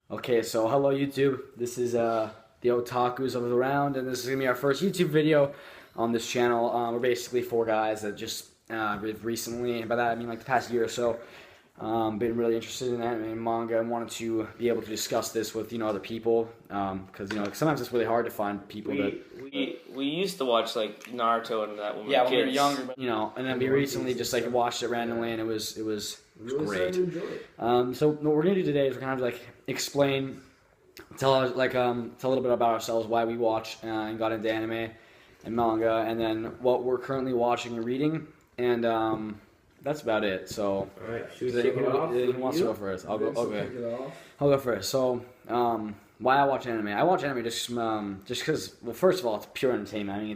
Okay, so hello YouTube. This is the otakus of the round, and this is gonna be our first YouTube video on this channel. We're basically four guys that just recently, by that I mean like the past year or so, been really interested in anime and manga and wanted to be able to discuss this with other people because sometimes it's really hard to find people we used to watch like Naruto and that when we were when we were kids. younger, but, and then we recently just like watched it randomly and it was great. So what we're gonna do today is we're gonna have to like explain, tell a little bit about ourselves, why we watch and got into anime and manga, and then what we're currently watching and reading, and that's about it. So, All right, who wants to go first? I'll go. Okay, I'll go first. So, why I watch anime? I watch anime just because. Well, first of all, it's pure entertainment. I mean,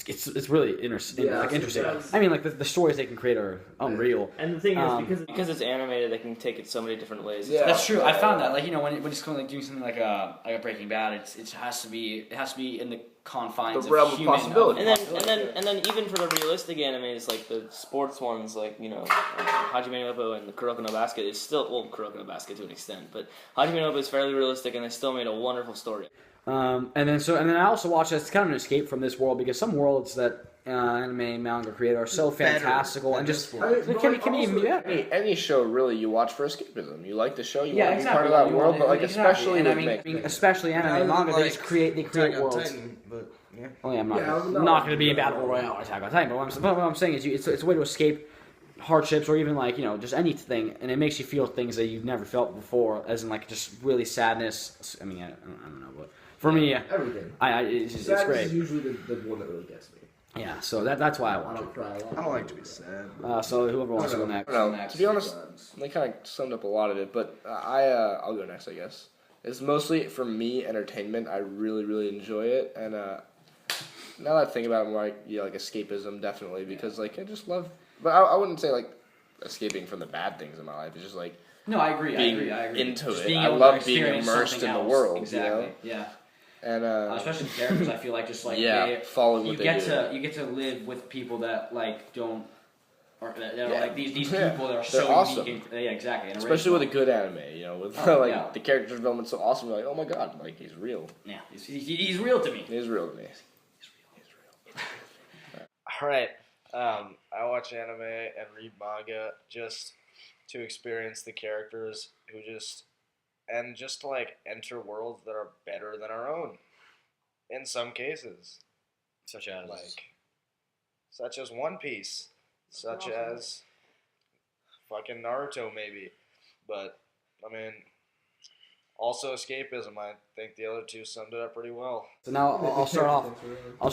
it's really interesting. Interesting. I mean, like the stories they can create are unreal. And the thing is, because it's animated, they can take it so many different ways. Yeah, that's true. I found that, when it's kind of like doing something like a Breaking Bad, it has to be in the confines The realm of of human possibility. And then even for the realistic animes, like the sports ones, like Hajime no Ippo and the Kuroko no Basket is still Kuroko no Basket to an extent, but Hajime no Ippo is fairly realistic, and they still made a wonderful story. And then I also watch it. It's kind of an escape from this world because some worlds that anime and manga create are so fantastical and just any show really you watch for escapism. You like the show, you want to be exactly. part of that world, but like especially especially anime and manga, they just create worlds. Titan, but yeah. Oh yeah, I'm not going to be a battle royale or Attack on Titan. But what I'm saying is, it's a way to escape hardships or even just anything, and it makes you feel things that you've never felt before, as in like just really sadness. I mean, I don't know, but for me, everything. It's great. Is usually the one that really gets me. Yeah, so that's why I watch it. Cry a lot. I don't like to be sad. So whoever wants to go next. To be honest, they kind of summed up a lot of it, but I'll go next, I guess. It's mostly, for me, entertainment. I really, really enjoy it, and now that I think about it, more like escapism, definitely, because I just love. But I wouldn't say escaping from the bad things in my life. It's just no, I agree. being I agree. into Just it. I able to love being experience immersed something in the else. world. Exactly. Yeah. And especially the characters, I feel like following what you they get do. you get to live with people that don't. Or that are these people that are They're so awesome. unique. Yeah, exactly. And Especially with a good anime, with the character development's so awesome. You're like, oh my god, he's real. Yeah, he's real to me. He's real to me. All right. I watch anime and read manga just to experience the characters who just to enter worlds that are better than our own. In some cases, Such such as One Piece, such as fucking Naruto, maybe. But I mean, also escapism. I think the other two summed it up pretty well. So now I'll start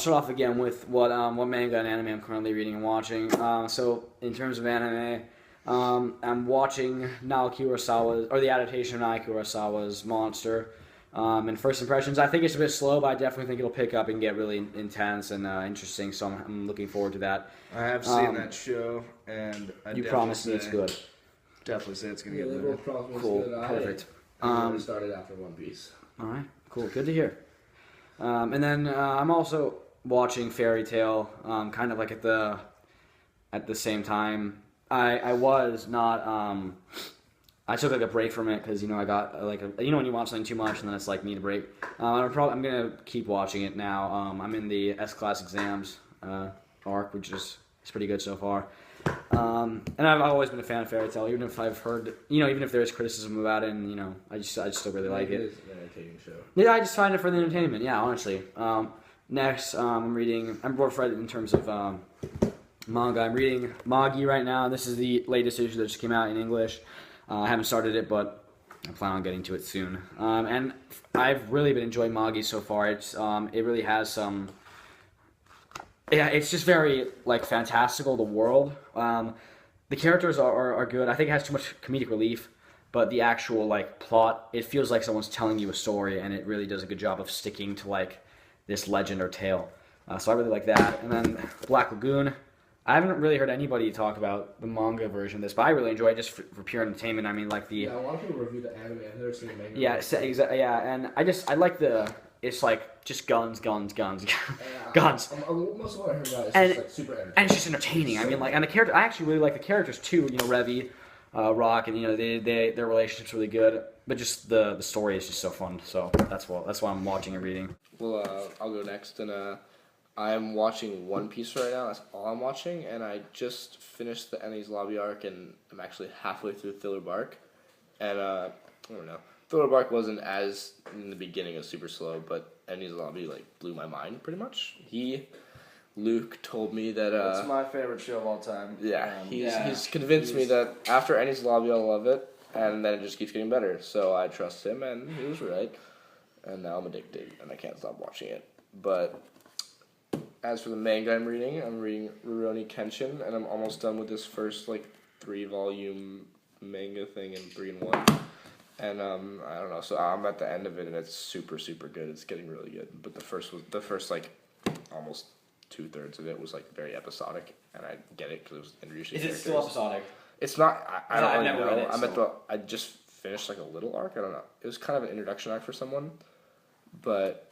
off again with what manga and anime I'm currently reading and watching. So in terms of anime, I'm watching Naoki Urasawa's, or the adaptation of Naoki Urasawa's Monster. And first impressions, I think it's a bit slow, but I definitely think it'll pick up and get really intense and interesting. So I'm looking forward to that. I have seen that show, and you promised me it's good. Definitely say it's gonna get Yeah, better. Cool, perfect. I started after One Piece. All right, cool, good to hear. And then I'm also watching Fairy Tail, kind of like at the same time. I was not. I took a break from it because I got when you watch something too much and then it's need a break. I'm gonna keep watching it now. I'm in the S-Class exams arc, which is pretty good so far. And I've always been a fan of Fairy Tail, even if I've heard even if there's criticism about it, and I just still really like it. It's an entertaining show. Yeah, I just find it for the entertainment. Yeah, honestly. Next, I'm more read in terms of manga. I'm reading Magi right now. This is the latest issue that just came out in English. I haven't started it, but I plan on getting to it soon. And I've really been enjoying Magi so far. It really has some. Yeah, it's just very fantastical. The world, the characters are good. I think it has too much comedic relief, but the actual plot, it feels like someone's telling you a story, and it really does a good job of sticking to this legend or tale. So I really like that. And then Black Lagoon. I haven't really heard anybody talk about the manga version of this, but I really enjoy it just for pure entertainment. I mean, a lot of people review the anime. I've never seen the manga. Yeah, exactly. Yeah, and I like it's just guns. Guns. Most of what I heard about is And- just super entertaining. And it's just entertaining. I mean, and the character. I actually really like the characters too. Revi, rock, and their relationship's really good. But just the story is just so fun. So that's why I'm watching and reading. Well, I'll go next, and I'm watching One Piece right now. That's all I'm watching, and I just finished the Enies Lobby arc, and I'm actually halfway through Thriller Bark, and I don't know. Thriller Bark wasn't as in the beginning as super slow, but Enies Lobby blew my mind pretty much. Luke told me that It's my favorite show of all time. he's convinced me that after Enies Lobby I'll love it, and then it just keeps getting better. So I trust him, and he was right. And now I'm addicted, and I can't stop watching it. But as for the manga I'm reading Rurouni Kenshin, and I'm almost done with this first 3-volume manga thing in 3-in-1. And I don't know, so I'm at the end of it, and it's super, super good. It's getting really good. But the first almost 2/3 of it was very episodic, and I get it because it was introducing characters. Still episodic? It's not. I don't I've really never know. read it, I just finished a little arc. I don't know. It was kind of an introduction arc for someone, but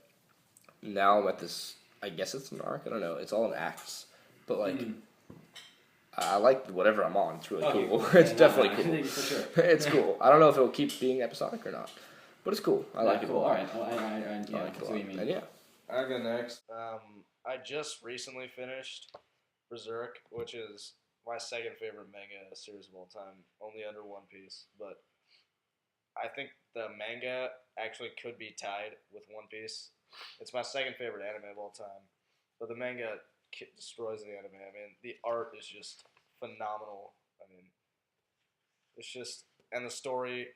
now I'm at this. I guess it's an arc. I don't know. It's all in acts, but I like whatever I'm on. It's really cool. It's definitely cool. For sure. It's cool. I don't know if it'll keep being episodic or not, but it's cool. I like it. Cool. A lot. All right. I I like it a lot. you mean. And yeah, I go next. I just recently finished Berserk, which is my second favorite manga series of all time, only under One Piece. But I think the manga actually could be tied with One Piece. It's my second favorite anime of all time, but the manga destroys the anime. I mean, the art is just phenomenal. I mean, it's just, and the story,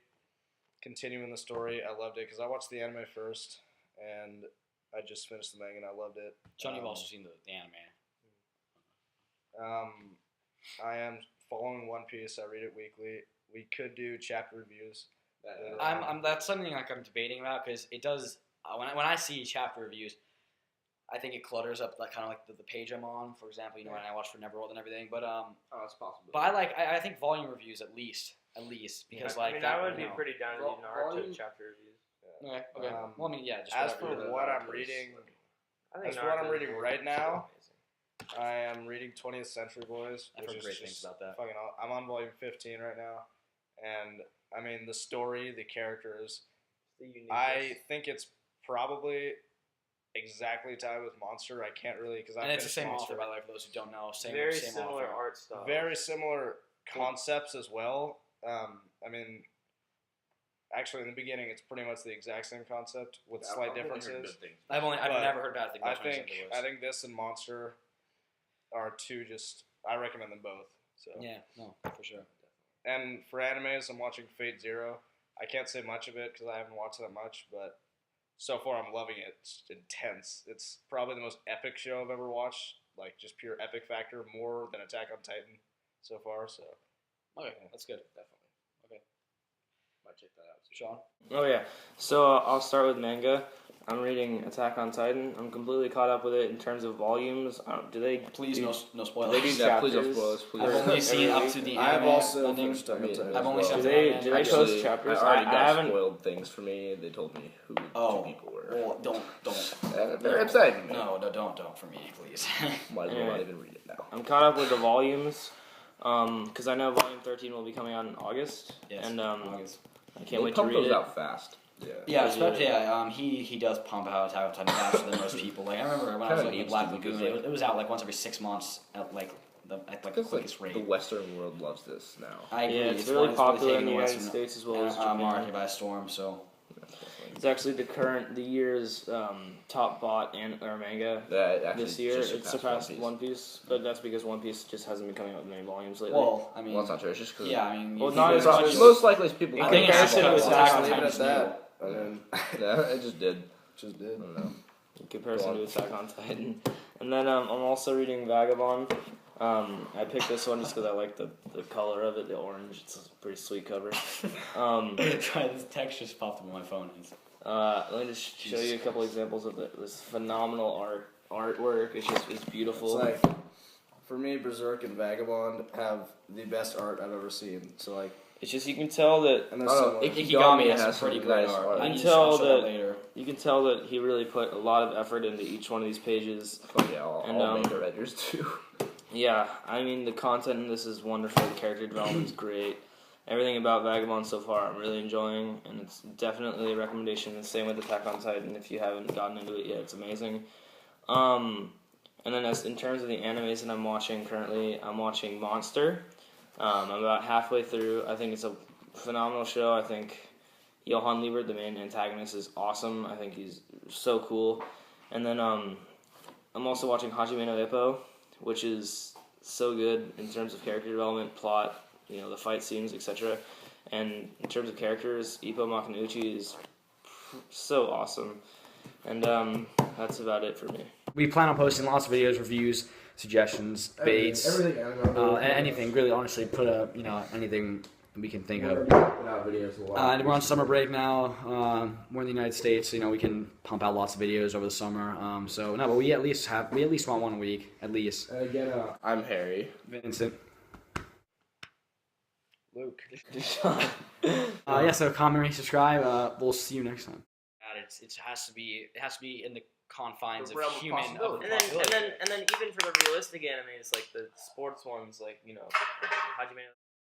continuing the story, I loved it because I watched the anime first, and I just finished the manga and I loved it. John, you've also seen the anime. I am following One Piece. I read it weekly. We could do chapter reviews. That's something I'm debating about because it does. When I see chapter reviews, I think it clutters up the page I'm on. For example, when I watch for Neverworld and everything. But it's possible. But I think volume reviews at least because I would be pretty down to do Naruto chapter reviews. Okay. Well, I mean, yeah. Just as for whatever. what I'm reading, right now, I am reading 20th Century Boys. I've heard great things about that. I'm on volume 15 right now, and I mean the story, the characters. I think it's probably exactly tied with Monster. I can't really because and it's the same author, by the way, for those who don't know. Very same similar author. art style. Very similar concepts as well. I mean, actually, in the beginning, it's pretty much the exact same concept with slight differences. I've never heard bad things. I think this and Monster are two. I recommend them both. So yeah, no, for sure. And for animes, I'm watching Fate Zero. I can't say much of it because I haven't watched that much, but so far I'm loving it. It's intense. It's probably the most epic show I've ever watched. Just pure epic factor, more than Attack on Titan so far. So okay, that's good. Definitely. Okay. Might check that out. Sean? Oh yeah, so I'll start with manga. I'm reading Attack on Titan. I'm completely caught up with it in terms of volumes. Do they? Please, no spoilers. They do Yeah, please don't chapters? spoil us, please. I've only seen up to the I've anime. also ending. finished Attack on Titan. I've only as seen well. Do they anime. post Actually, chapters? I already I got haven't. spoiled things for me. They told me who the two people were. Well, don't. They're exciting me. No, don't for me, please. Might as well not even read it now. I'm caught up with the volumes, because I know volume 13 will be coming out in August, Yes, and August. I can't wait to pump read those it. out fast. Yeah, especially he does pump out Attack on Titan faster than most people. I remember when I was looking at Black Lagoon, it was out once every 6 months at the quickest rate. The Western world loves this now. I agree. Yeah, it's one really that's popular taking in the United Western States as well as market Japan. by storm. So It's actually the year's top bought manga this year. It surpassed One Piece, but that's because One Piece just hasn't been coming out with many volumes lately. well, I mean, Well, it's not true. It's just because. yeah, I mean, Well, not as Most much as- most likely it's people. I think think it's it's Attack on just Titan. Attack on Leave it Titan. at that. And then Yeah, it just did. just I did. don't know. in comparison Go to on. Attack on Titan. And then I'm also reading Vagabond. I picked this one just because I like the color of it, the orange. It's a pretty sweet cover. Try this text just popped up on my phone. Let me just show you a couple examples of this phenomenal artwork. It's beautiful. It's for me, Berserk and Vagabond have the best art I've ever seen. So It's just you can tell that and there's Oh, some Ikigami has has some pretty some great nice art. art. I You need can to tell show that that- later. you can tell that he really put a lot of effort into each one of these pages. Oh yeah, all And, manga writers too. Yeah, I mean the content in this is wonderful. The character development is great, everything about Vagabond so far I'm really enjoying, and it's definitely a recommendation. The same with Attack on Titan. If you haven't gotten into it yet, it's amazing. And then in terms of the animes that I'm watching currently, I'm watching Monster. I'm about halfway through. I think it's a phenomenal show. I think Johann Liebert, the main antagonist, is awesome. I think he's so cool. And then I'm also watching Hajime no Ippo, which is so good in terms of character development, plot, the fight scenes, etc. And in terms of characters, Ippo Makunouchi is so awesome. And that's about it for me. We plan on posting lots of videos, reviews, suggestions, baits, Everything anime. anything. Really, honestly, put up anything we can think of. Put out videos a lot. We're on summer break now. We're in the United States, so we can pump out lots of videos over the summer. But we at least want one a week at least. And again, I'm Harry. Vincent. Luke. So comment, rate, subscribe. We'll see you next time. It has to be in the confines The of realm of human. possibility. And then even for the realistic animes, like the sports ones, like Hajime